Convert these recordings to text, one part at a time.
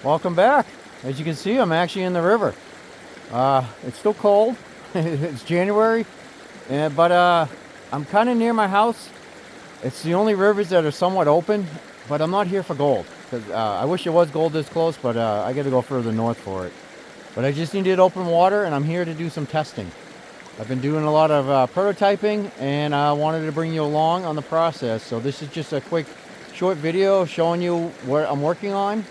Welcome back. As you can see, I'm actually in the river. It's still cold. It's January, but I'm kind of near my house. It's the only rivers that are somewhat open, but I'm not here for gold. Cause, I wish it was gold this close, but I got to go further north for it. But I just needed open water, and I'm here to do some testing. I've been doing a lot of prototyping, and I wanted to bring you along on the process. So this is just a quick, short video showing you what I'm working on.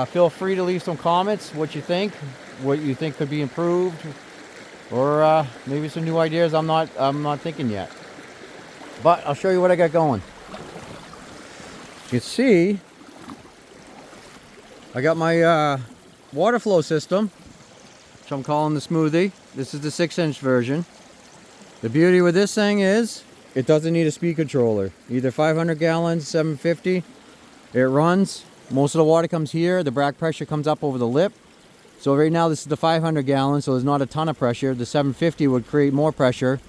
Feel free to leave some comments, what you think could be improved, or maybe some new ideas I'm not thinking yet. But I'll show you what I got going. You can see I got my water flow system, which I'm calling the smoothie. This is the 6-inch version. The beauty with this thing is it doesn't need a speed controller. Either 500 gallons, 750. It runs. Most of the water comes here. The back pressure comes up over the lip. So right now this is the 500 gallons, so there's not a ton of pressure. The 750 would create more pressure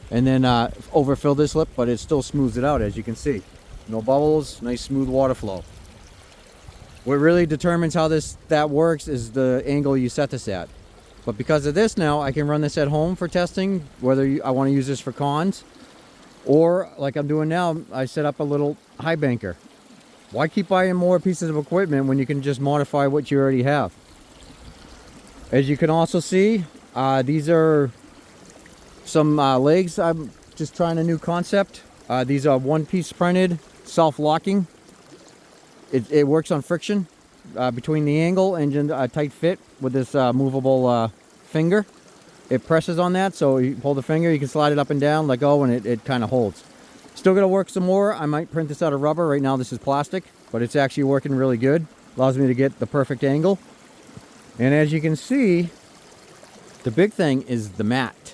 and then overfill this lip, but it still smooths it out, as you can see. No bubbles, nice smooth water flow. What really determines how that works is the angle you set this at. But because of this now, I can run this at home for testing, whether I want to use this for cons, or like I'm doing now, I set up a little high banker. Why keep buying more pieces of equipment when you can just modify what you already have? As you can also see, these are some legs. I'm just trying a new concept. These are one-piece printed, self-locking. It works on friction between the angle and a tight fit with this movable finger. It presses on that, so you pull the finger, you can slide it up and down, let go, and it kind of holds. Still gonna work some more. I might print this out of rubber. Right now this is plastic, but it's actually working really good. Allows me to get the perfect angle. And as you can see, the big thing is the mat.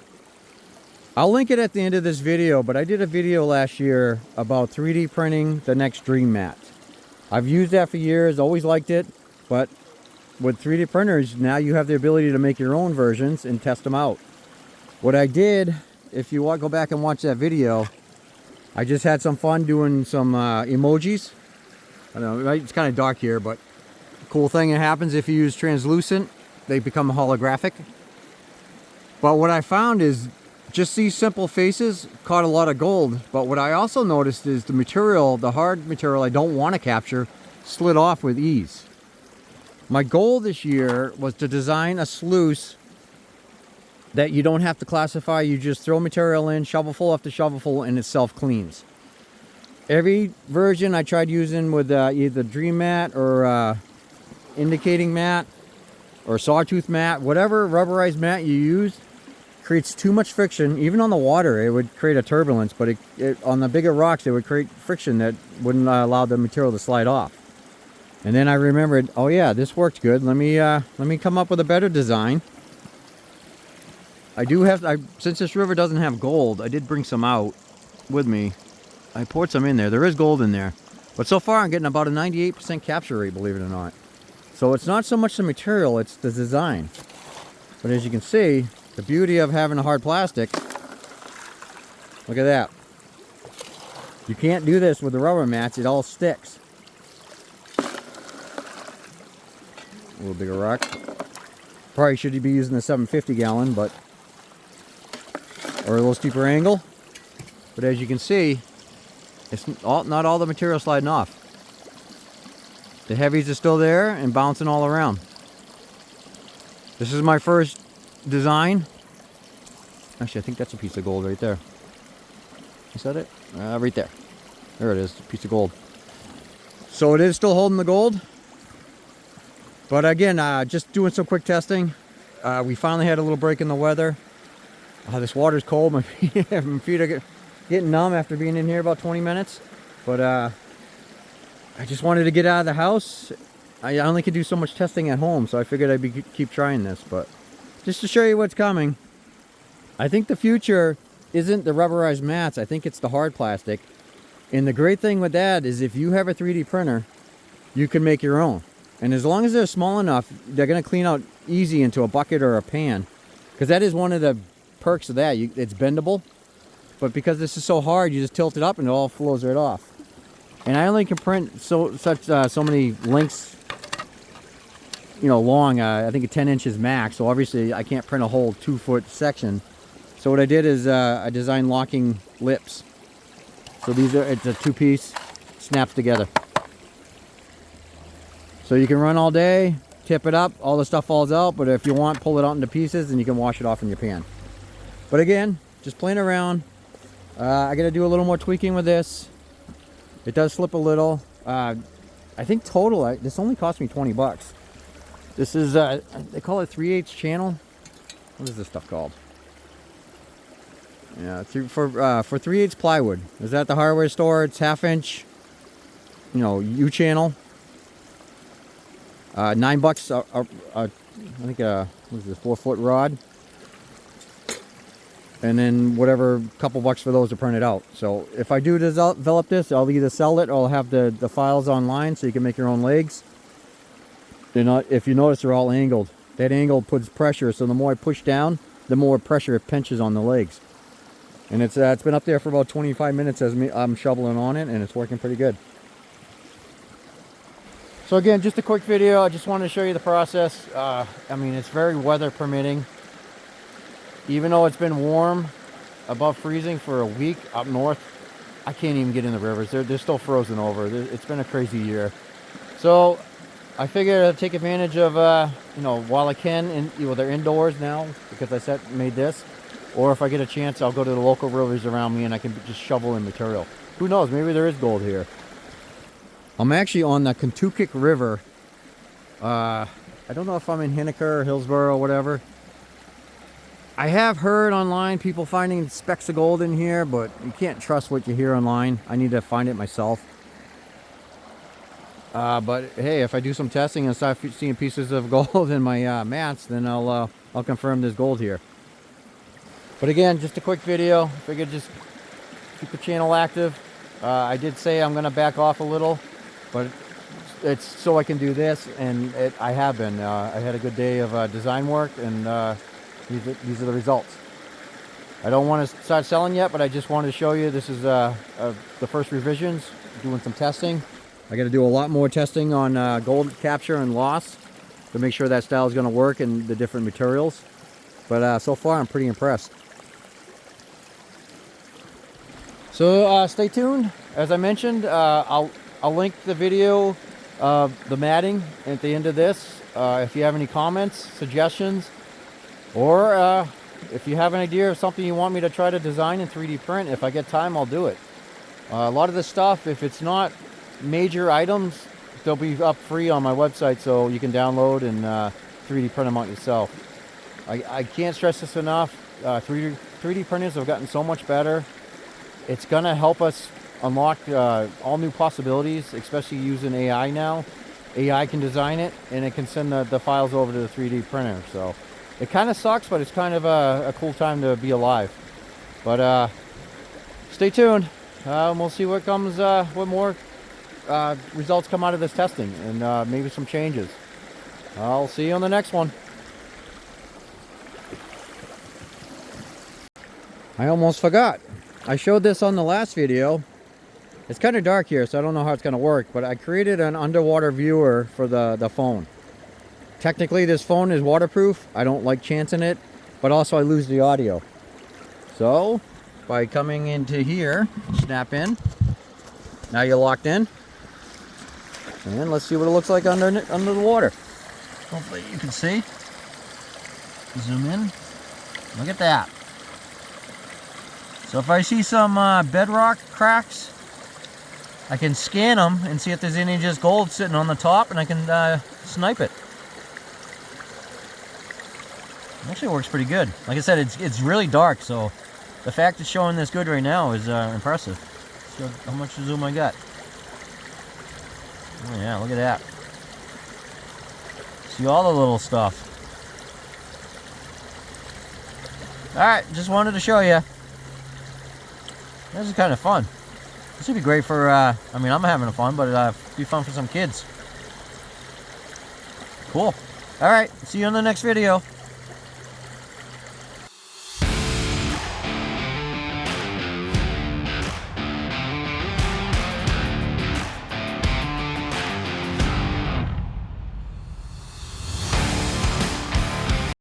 I'll link it at the end of this video, but I did a video last year about 3D printing the next dream mat. I've used that for years, always liked it, but with 3D printers, now you have the ability to make your own versions and test them out. What I did, if you want, go back and watch that video, I just had some fun doing some emojis. I don't know, it's kind of dark here, but cool thing that happens if you use translucent, they become holographic. But what I found is just these simple faces caught a lot of gold. But what I also noticed is the material, the hard material I don't want to capture, slid off with ease. My goal this year was to design a sluice that you don't have to classify. You just throw material in, shovelful after shovelful, and it self-cleans. Every version I tried using with either Dream Mat or indicating mat or sawtooth mat, whatever rubberized mat you use, creates too much friction. Even on the water, it would create a turbulence, but on the bigger rocks, it would create friction that wouldn't allow the material to slide off. And then I remembered, oh yeah, this worked good. Let me come up with a better design. I do have, since this river doesn't have gold, I did bring some out with me. I poured some in there. There is gold in there. But so far I'm getting about a 98% capture rate, believe it or not. So it's not so much the material, it's the design. But as you can see, the beauty of having a hard plastic, look at that. You can't do this with the rubber mats, it all sticks. A little bigger rock. Probably should be using the 750 gallon, but or a little steeper angle. But as you can see, it's not all the material sliding off. The heavies are still there and bouncing all around. This is my first design. Actually, I think that's a piece of gold right there. Is that it? Right there. There it is, a piece of gold. So it is still holding the gold. But again, just doing some quick testing. We finally had a little break in the weather. This water's cold. My feet are getting numb after being in here about 20 minutes. But I just wanted to get out of the house. I only could do so much testing at home, so I figured I'd keep trying this. But just to show you what's coming, I think the future isn't the rubberized mats. I think it's the hard plastic. And the great thing with that is if you have a 3D printer, you can make your own. And as long as they're small enough, they're going to clean out easy into a bucket or a pan. Because that is one of the perks of that. It's bendable. But because this is so hard, you just tilt it up and it all flows right off. And I only can print so many lengths you know, long. I think a 10 inches max. So obviously I can't print a whole 2-foot section. So what I did is I designed locking lips. So these are, it's a 2-piece, snaps together. So you can run all day, tip it up, all the stuff falls out, but if you want, pull it out into pieces and you can wash it off in your pan. But again, just playing around. I gotta do a little more tweaking with this. It does slip a little. I think total, this only cost me 20 bucks. This is, they call it 3/8 channel. What is this stuff called? Yeah, for 3/8 plywood. Is that the hardware store? It's 1/2 inch, you know, U channel. 9 bucks. I think what is this, 4-foot rod, and then whatever, couple bucks for those to print it out. So if I do develop this, I'll either sell it or I'll have the files online so you can make your own legs. They're not. If you notice, they're all angled. That angle puts pressure, so the more I push down, the more pressure it pinches on the legs. And it's been up there for about 25 minutes as I'm shoveling on it, and it's working pretty good. So again, just a quick video. I just wanted to show you the process. I mean, it's very weather permitting. Even though it's been warm, above freezing for a week up north, I can't even get in the rivers. They're still frozen over. It's been a crazy year. So I figured I'd take advantage of, you know, while I can. And well, they're indoors now because I made this. Or if I get a chance, I'll go to the local rivers around me and I can just shovel in material. Who knows? Maybe there is gold here. I'm actually on the Kentucky River. I don't know if I'm in Henniker or Hillsborough or whatever. I have heard online people finding specks of gold in here, but you can't trust what you hear online. I need to find it myself. But hey, if I do some testing and start seeing pieces of gold in my mats, then I'll confirm there's gold here. But again, just a quick video. Figured just keep the channel active. I did say I'm going to back off a little, but it's so I can do this, and I have been. I had a good day of design work, and these are the results. I don't want to start selling yet, but I just wanted to show you this is the first revisions, doing some testing. I got to do a lot more testing on gold capture and loss to make sure that style is going to work in the different materials. But so far, I'm pretty impressed. So stay tuned. As I mentioned, I'll link the video of the matting at the end of this. If you have any comments, suggestions, or if you have an idea of something you want me to try to design in 3D print, if I get time, I'll do it. A lot of this stuff, if it's not major items, they'll be up free on my website, so you can download and 3D print them out yourself. I can't stress this enough. 3D printers have gotten so much better. It's going to help us unlock all new possibilities, especially using AI now. AI can design it, and it can send the files over to the 3D printer. So it kind of sucks, but it's kind of a cool time to be alive. But stay tuned. We'll see what comes, what more results come out of this testing, and maybe some changes. I'll see you on the next one. I almost forgot. I showed this on the last video. It's kind of dark here, so I don't know how it's going to work, but I created an underwater viewer for the phone. Technically, this phone is waterproof. I don't like chancing it, but also I lose the audio. So, by coming into here, snap in. Now you're locked in. And let's see what it looks like under the water. Hopefully you can see. Zoom in. Look at that. So if I see some bedrock cracks, I can scan them and see if there's any just gold sitting on the top, and I can snipe it. Actually works pretty good. Like I said, it's really dark, so the fact it's showing this good right now is impressive. See how much zoom I got. Oh yeah, look at that. See all the little stuff. Alright, just wanted to show you. This is kind of fun. This would be great for, I mean, I'm having fun, but it'd be fun for some kids. Cool. Alright, see you in the next video.